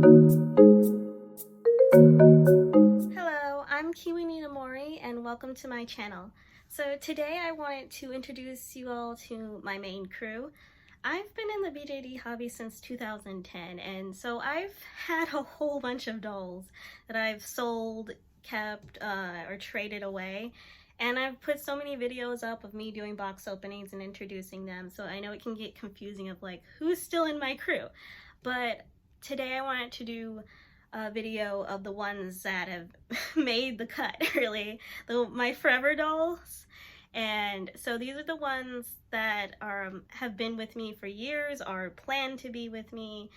Hello, I'm Mori and welcome to my channel. So today I wanted to introduce you all to my main crew. I've been in the BJD hobby since 2010, and so I've had a whole bunch of dolls that I've sold, kept, or traded away. And I've put so many videos up of me doing box openings and introducing them, so I know it can get confusing of like who's still in my crew. But today I wanted to do a video of the ones that have made the cut, really, my forever dolls. And so these are the ones that have been with me for years or plan to be with me.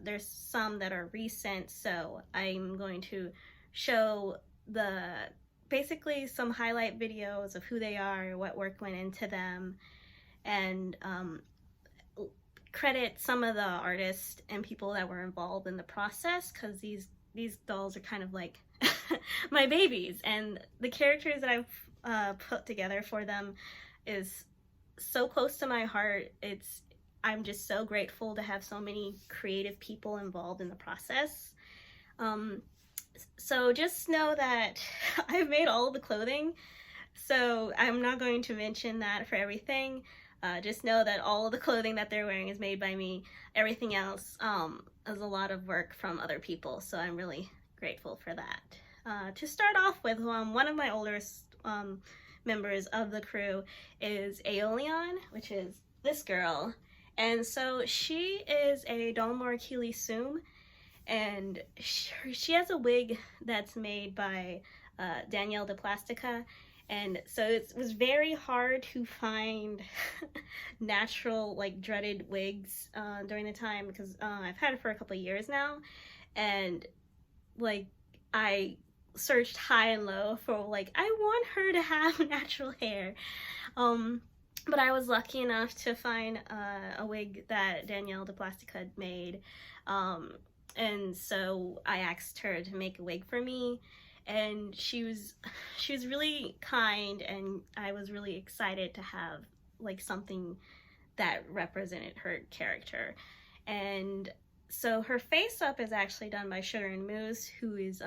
There's some that are recent, so I'm going to show basically some highlight videos of who they are, what work went into them, and credit some of the artists and people that were involved in the process, because these dolls are kind of like my babies, and the characters that I've put together for them is so close to my heart. I'm just so grateful to have so many creative people involved in the process. So just know that I've made all of the clothing, so I'm not going to mention that for everything. Just know that all of the clothing that they're wearing is made by me. Everything else is a lot of work from other people, so I'm really grateful for that. To start off with, one of my oldest members of the crew is Angeline, which is this girl. And so she is a Dalmor Keely Soom, and she has a wig that's made by Danielle de Plastica. And so it was very hard to find natural, like, dreaded wigs during the time, because I've had it for a couple of years now, and like I searched high and low for, like, I want her to have natural hair. But I was lucky enough to find a wig that Danielle de Plastica made, and so I asked her to make a wig for me. And she was really kind, and I was really excited to have like something that represented her character. And so her face up is actually done by Sugar and Moose, who is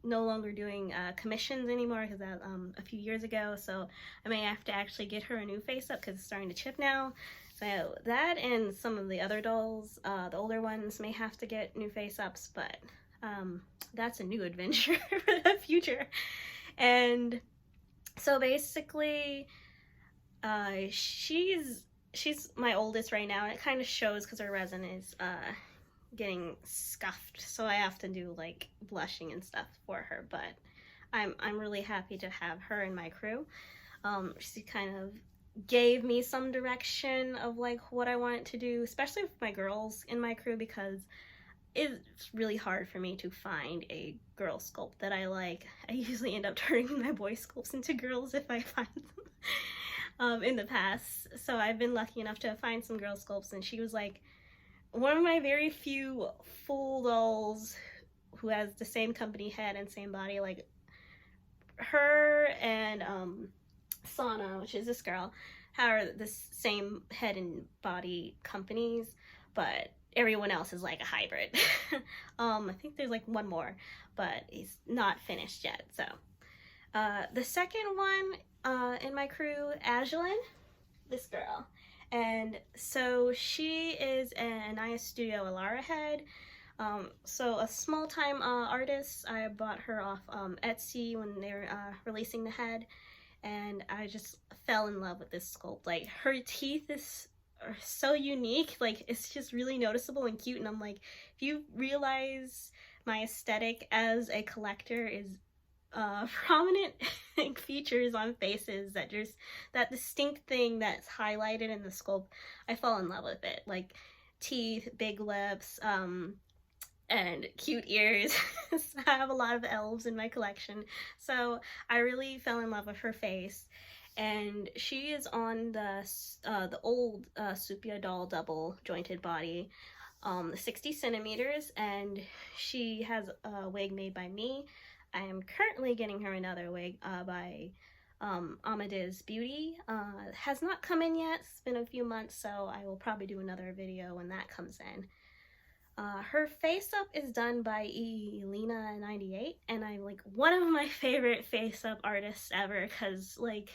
no longer doing commissions anymore, because that a few years ago. So I may have to actually get her a new face up because it's starting to chip now. So that, and some of the other dolls, the older ones, may have to get new face ups, but that's a new adventure for the future. And so basically she's my oldest right now, and it kind of shows because her resin is getting scuffed, so I have to do like blushing and stuff for her. But I'm really happy to have her in my crew. She kind of gave me some direction of like what I wanted to do, especially with my girls in my crew, because it's really hard for me to find a girl sculpt that I like. I usually end up turning my boy sculpts into girls if I find them in the past. So I've been lucky enough to find some girl sculpts, and she was like one of my very few full dolls who has the same company head and same body. Like her and Sana, which is this girl, have the same head and body companies, but everyone else is like a hybrid. I think there's like one more, but he's not finished yet. So the second one in my crew, Angeline, this girl. And so she is an Anaya Studio Alara head. So a small time artist. I bought her off Etsy when they were releasing the head, and I just fell in love with this sculpt. Like, her teeth are so unique, like it's just really noticeable and cute. And I'm like, if you realize my aesthetic as a collector is prominent features on faces, that just that distinct thing that's highlighted in the sculpt, I fall in love with it. Like teeth, big lips, and cute ears. I have a lot of elves in my collection, so I really fell in love with her face. And she is on the old Supia doll double jointed body, 60 centimeters, and she has a wig made by me. I am currently getting her another wig by Amadeus Beauty. Has not come in yet. It's been a few months, so I will probably do another video when that comes in. Her face up is done by Elena98, and I'm like one of my favorite face up artists ever, because like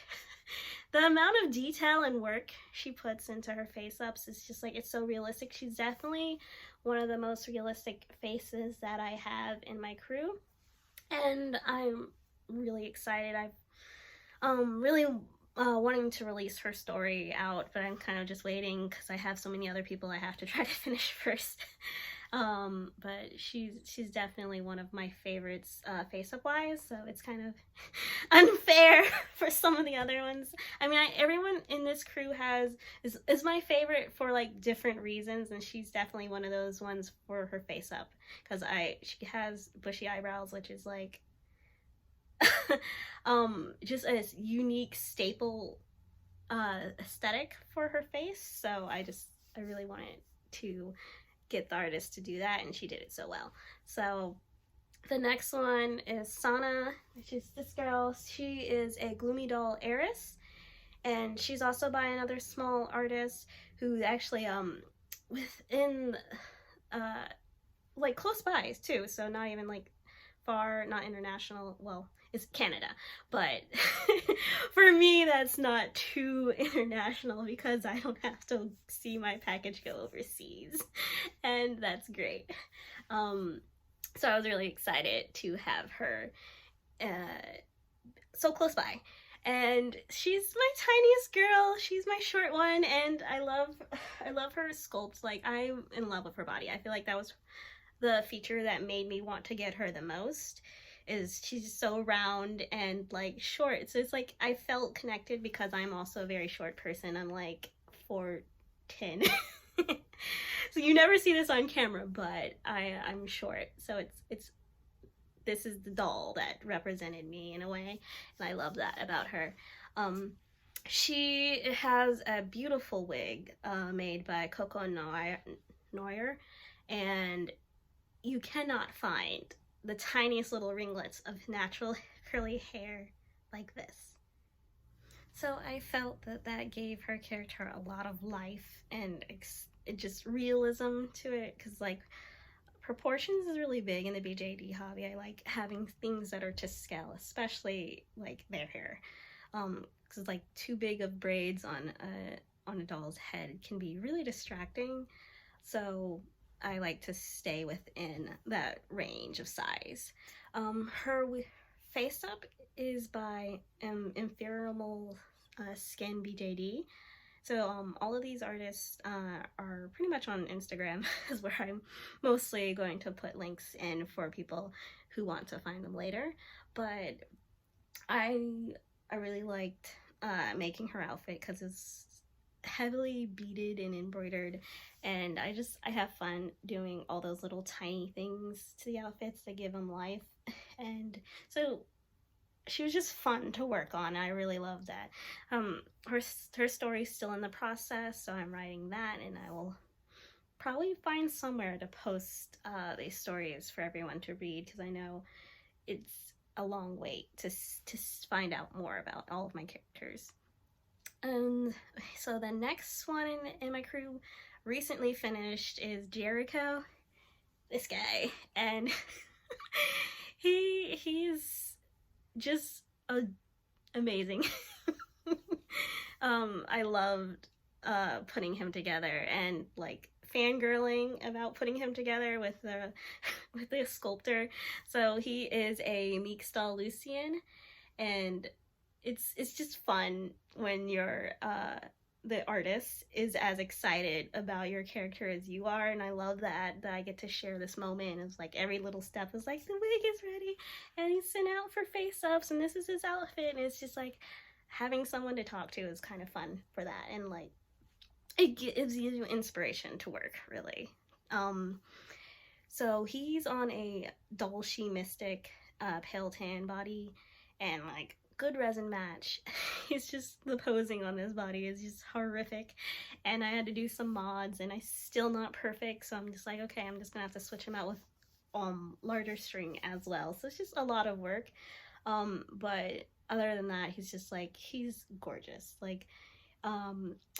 the amount of detail and work she puts into her face ups is just like, it's so realistic. She's definitely one of the most realistic faces that I have in my crew, and I'm really excited. I've really wanting to release her story out, but I'm kind of just waiting because I have so many other people I have to try to finish first. But she's definitely one of my favorites face up wise, so it's kind of unfair for some of the other ones. I mean, everyone in this crew is my favorite for like different reasons, and she's definitely one of those ones for her face up, because she has bushy eyebrows, which is like just a unique staple aesthetic for her face. So I really wanted to get the artist to do that, and she did it so well. So the next one is Sana, which is this girl. She is a Gloomy Doll heiress, and she's also by another small artist who actually within like close by too, so not even like far, not international. Well, it's Canada, but for me that's not too international because I don't have to see my package go overseas, and that's great. So I was really excited to have her so close by, and she's my tiniest girl. She's my short one, and I love her sculpt. Like, I'm in love with her body. I feel like that was the feature that made me want to get her the most, is she's so round and like short. So it's like I felt connected because I'm also a very short person. I'm like 4'10". So you never see this on camera, but I'm short. So this is the doll that represented me in a way, and I love that about her. She has a beautiful wig made by Coco Noir, and you cannot find the tiniest little ringlets of natural curly hair like this. So I felt that gave her character a lot of life and just realism to it, because like proportions is really big in the BJD hobby. I like having things that are to scale, especially like their hair, because like too big of braids on a doll's head can be really distracting. So I like to stay within that range of size. Her face up is by Inferimal Skin BJD. So all of these artists are pretty much on Instagram, is where I'm mostly going to put links in for people who want to find them later. But I really liked making her outfit because it's heavily beaded and embroidered, and I have fun doing all those little tiny things to the outfits that give them life. And so she was just fun to work on. I really love that. Her story's still in the process, so I'm writing that, and I will probably find somewhere to post these stories for everyone to read, because I know it's a long wait to find out more about all of my characters. So the next one in my crew recently finished is Jericho, this guy, and he's just amazing. I loved putting him together and like fangirling about putting him together with the sculptor. So he is a Meekstall Lucian, and it's just fun when you're the artist is as excited about your character as you are, and I love that I get to share this moment. It's like every little step is like, the wig is ready and he's sent out for face ups and this is his outfit, and it's just like having someone to talk to is kind of fun for that, and like it gives you inspiration to work, really. So he's on a Dolce Mystic pale tan body, and like good resin match. He's just, the posing on this body is just horrific, and I had to do some mods, and I'm still not perfect, so I'm just like, okay, I'm just gonna have to switch him out with larger string as well. So it's just a lot of work, but other than that, he's just like, he's gorgeous. Like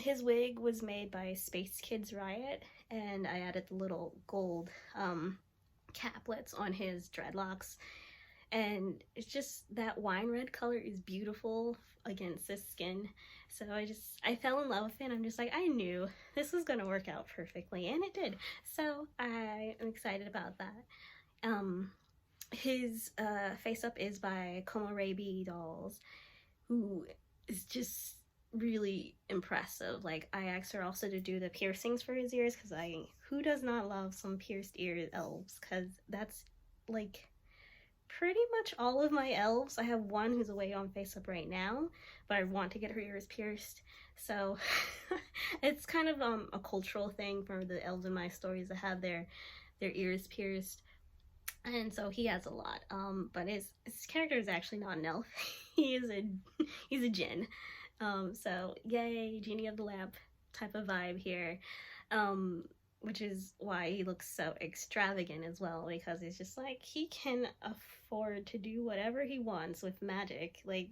his wig was made by Space Kids Riot, and I added the little gold caplets on his dreadlocks, and it's just that wine red color is beautiful against his skin. So I fell in love with it. I'm just like, I knew this was gonna work out perfectly, and it did. So I am excited about that. His face up is by Komorebi Dolls, who is just really impressive. Like, I asked her also to do the piercings for his ears, because who does not love some pierced ear elves? Because that's like pretty much all of my elves. I have one who's away on Faceup right now, but I want to get her ears pierced. So it's kind of a cultural thing for the elves in my stories to have their ears pierced. And so he has a lot. But his character is actually not an elf. He's a djinn. So yay, genie of the lamp type of vibe here. Which is why he looks so extravagant as well, because it's just like he can afford to do whatever he wants with magic. Like,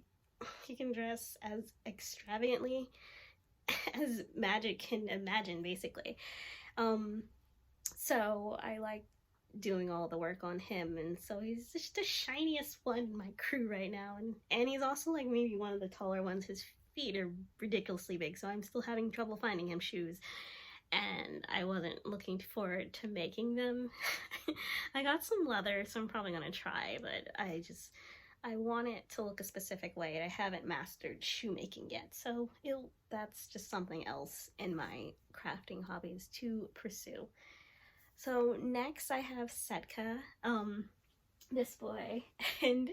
he can dress as extravagantly as magic can imagine, basically. So I like doing all the work on him, and so he's just the shiniest one in my crew right now, and he's also like maybe one of the taller ones. His feet are ridiculously big, so I'm still having trouble finding him shoes, and I wasn't looking forward to making them. I got some leather, so I'm probably gonna try, but I want it to look a specific way, and I haven't mastered shoemaking yet, so that's just something else in my crafting hobbies to pursue. So next I have Setka, this boy, and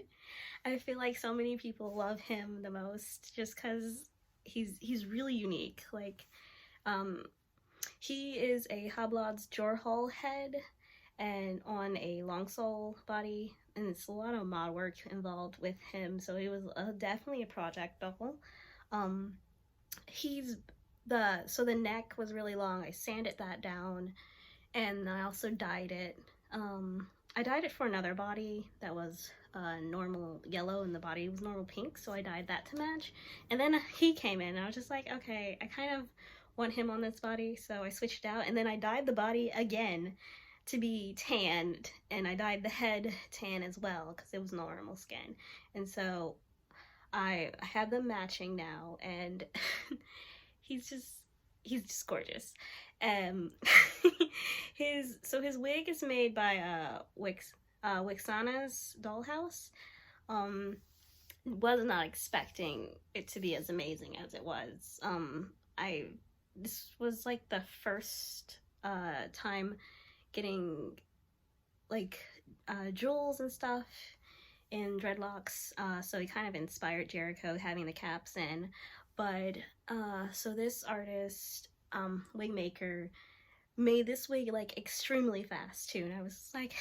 I feel like so many people love him the most just because he's really unique. Like, he is a Hoblod's Jorhal head and on a long sole body, and it's a lot of mod work involved with him, so he was definitely a project double. So the neck was really long. I sanded that down, and I also dyed it. I dyed it for another body that was normal yellow and the body was normal pink, so I dyed that to match. And then he came in and I was just like, okay, I kind of want him on this body, so I switched out, and then I dyed the body again to be tanned, and I dyed the head tan as well because it was normal skin. And so I had them matching now, and he's just gorgeous. His wig is made by Wixana's Dollhouse. Was not expecting it to be as amazing as it was. This was like the first time getting like jewels and stuff in dreadlocks, so he kind of inspired Jericho having the caps in. But so this artist, wig maker, made this wig like extremely fast too, and I was like,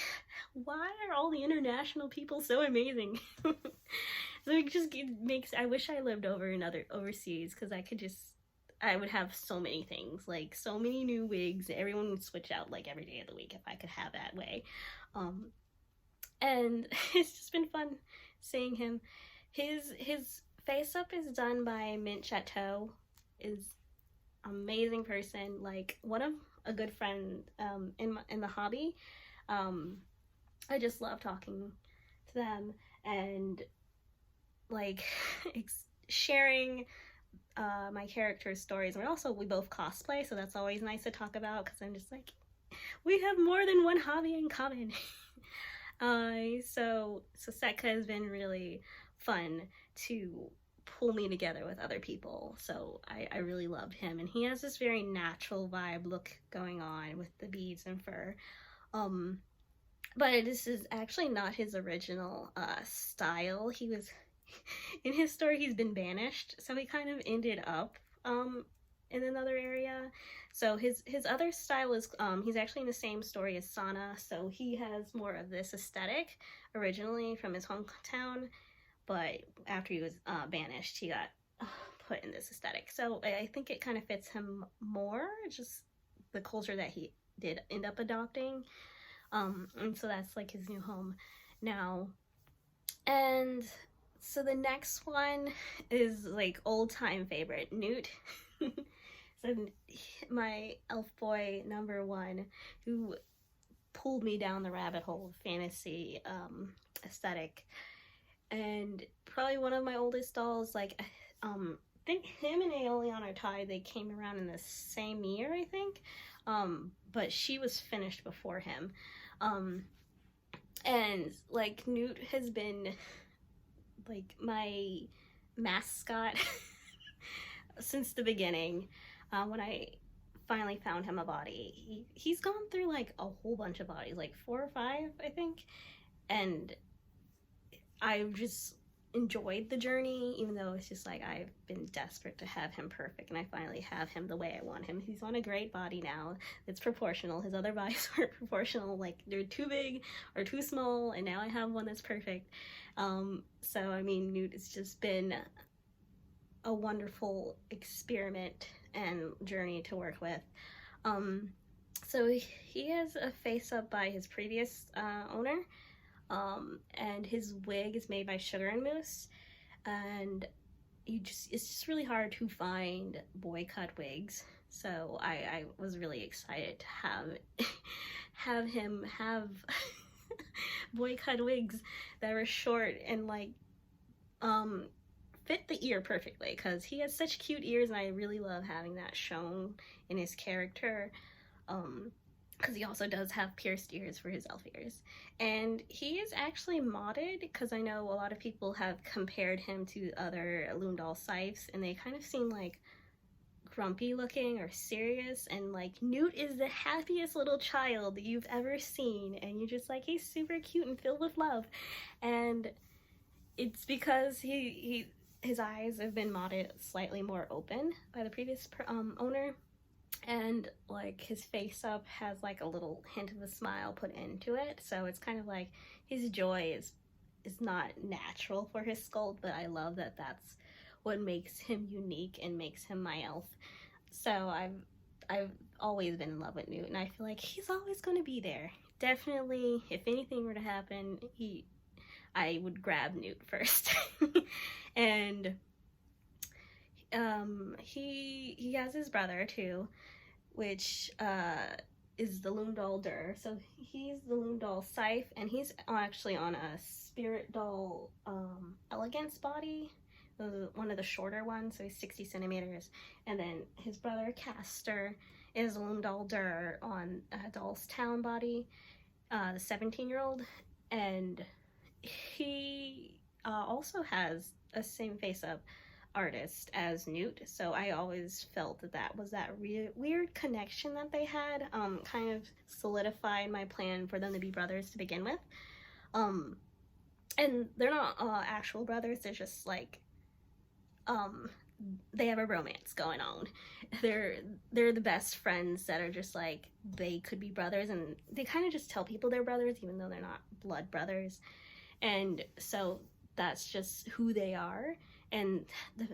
why are all the international people so amazing? So it makes, I wish I lived overseas, because I would have so many things, like so many new wigs. Everyone would switch out like every day of the week if I could have that way. And it's just been fun seeing him. His face up is done by Mint Chateau. Is amazing person, like one of a good friend in the hobby. I just love talking to them and like sharing my character's stories. And we both cosplay, so that's always nice to talk about, because I'm just like, we have more than one hobby in common. So Setka has been really fun to pull me together with other people, so I really loved him, and he has this very natural vibe look going on with the beads and fur. But this is actually not his original style. He was in his story, he's been banished, so he kind of ended up in another area. So his other style is he's actually in the same story as Sana, so he has more of this aesthetic originally from his hometown, but after he was banished, he got put in this aesthetic. So I think it kind of fits him more, just the culture that he did end up adopting. And so that's like his new home now. And so the next one is like old time favorite, Newt. So my elf boy number one, who pulled me down the rabbit hole of fantasy aesthetic, and probably one of my oldest dolls. Like, I think him and Aeolian are tied. They came around in the same year, I think, but she was finished before him. And like Newt has been like my mascot since the beginning. When I finally found him a body, he's gone through like a whole bunch of bodies, like 4 or 5, I think, and I've just enjoyed the journey, even though it's just like I've been desperate to have him perfect, and I finally have him the way I want him. He's on a great body now. It's proportional. His other bodies weren't proportional, like they're too big or too small, and now I have one that's perfect. So I mean, Newt has just been a wonderful experiment and journey to work with. So he has a face up by his previous owner. And his wig is made by Sugar and Moose, and it's just really hard to find boy cut wigs, so I was really excited to have him have boy cut wigs that were short and like fit the ear perfectly, because he has such cute ears, and I really love having that shown in his character. Because he also does have pierced ears for his elf ears. And he is actually modded, because I know a lot of people have compared him to other Loondoll scythes, and they kind of seem like grumpy looking or serious, and like Newt is the happiest little child you've ever seen, and you're just like, he's super cute and filled with love. And it's because his eyes have been modded slightly more open by the previous owner. And like his face up has like a little hint of a smile put into it, so it's kind of like his joy is not natural for his sculpt, but I love that that's what makes him unique and makes him my elf. So I've always been in love with Newt, and I feel like he's always going to be there. Definitely, if anything were to happen, I would grab Newt first. And he has his brother too, which is the Loondoll Dur. So he's the Loondoll Scythe, and he's actually on a Spirit Doll Elegance body, one of the shorter ones, so he's 60 centimeters. And then his brother Castor is a Loondoll Dur on Doll's Town body, the 17-year-old, and he also has a same face-up artist as Newt, so I always felt that was that weird connection that they had, kind of solidified my plan for them to be brothers to begin with. And they're not actual brothers, they're just like they have a romance going on. They're the best friends that are just like, they could be brothers, and they kind of just tell people they're brothers even though they're not blood brothers. And so that's just who they are. And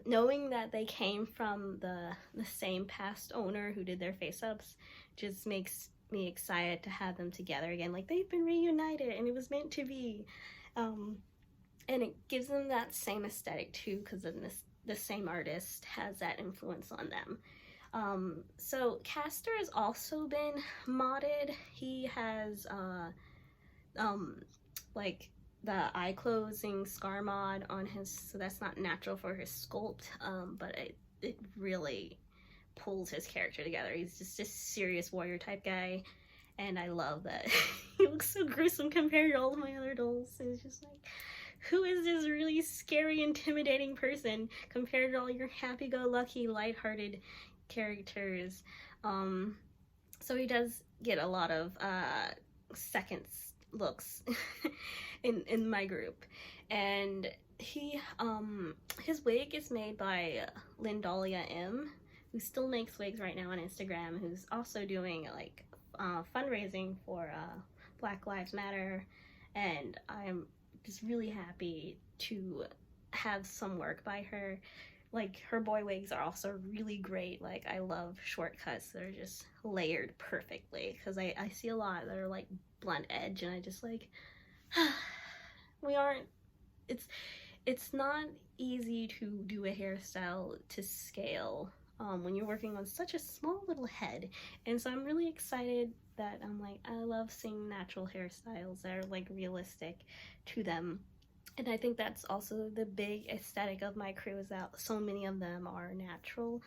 knowing that they came from the same past owner who did their face-ups just makes me excited to have them together again. Like, they've been reunited, and it was meant to be. And it gives them that same aesthetic too, because the same artist has that influence on them. So Castor has also been modded. He has like the eye closing scar mod on his, so that's not natural for his sculpt, but it really pulls his character together. He's just a serious warrior type guy, and I love that. He looks so gruesome compared to all of my other dolls. It's just like, who is this really scary, intimidating person compared to all your happy-go-lucky, lighthearted characters? So he does get a lot of second looks in my group, and his wig is made by Lindalia M, who still makes wigs right now on Instagram, who's also doing like fundraising for Black Lives Matter, and I'm just really happy to have some work by her. Like, her boy wigs are also really great. Like, I love shortcuts that are just layered perfectly, because I see a lot that are like blunt edge, and I just like, it's not easy to do a hairstyle to scale when you're working on such a small little head. And so I'm really excited that I'm like, I love seeing natural hairstyles that are like realistic to them. And I think that's also the big aesthetic of my crew, is that so many of them are natural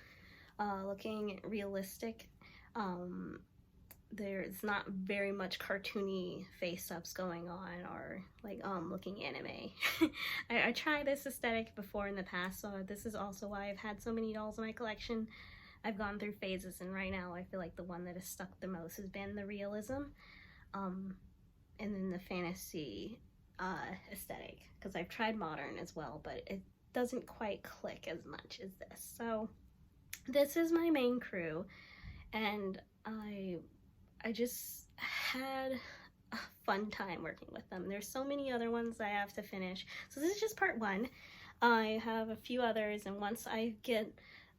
looking, realistic. There's not very much cartoony face ups going on, or like looking anime. I tried this aesthetic before in the past, so this is also why I've had so many dolls in my collection. I've gone through phases, and right now I feel like the one that has stuck the most has been the realism, and then the fantasy aesthetic, because I've tried modern as well, but it doesn't quite click as much as this. So this is my main crew, and I just had a fun time working with them. There's so many other ones I have to finish, so this is just part one. I have a few others, and once I get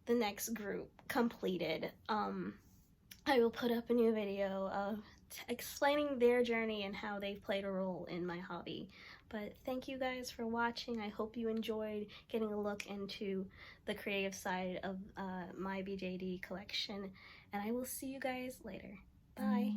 the next group completed, I will put up a new video of explaining their journey and how they've played a role in my hobby. But thank you guys for watching. I hope you enjoyed getting a look into the creative side of my BJD collection, and I will see you guys later. Bye.